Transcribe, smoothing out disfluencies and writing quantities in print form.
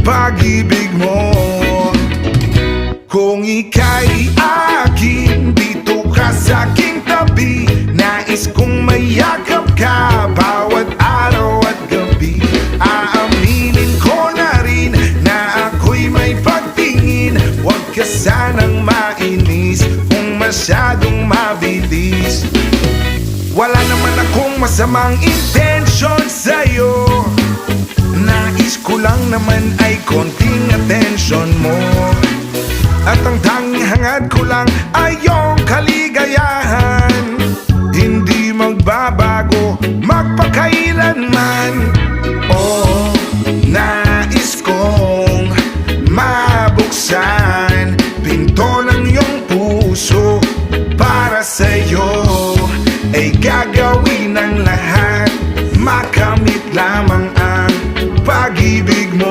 pag-ibig mo. Kung ika'y akin, dito ka sa aking tabi. Nais kong mayakap ka bawat araw at gabi. Aaminin ko na rin na ako'y may pagtingin. Huwag ka sanang mainis kung masyadong mabilis. Wala naman akong masamang intensyon sa'yo. Nais ko lang naman ay konting atensyon mo. At ang tanging hangad ko lang ay iyong kaligayahan.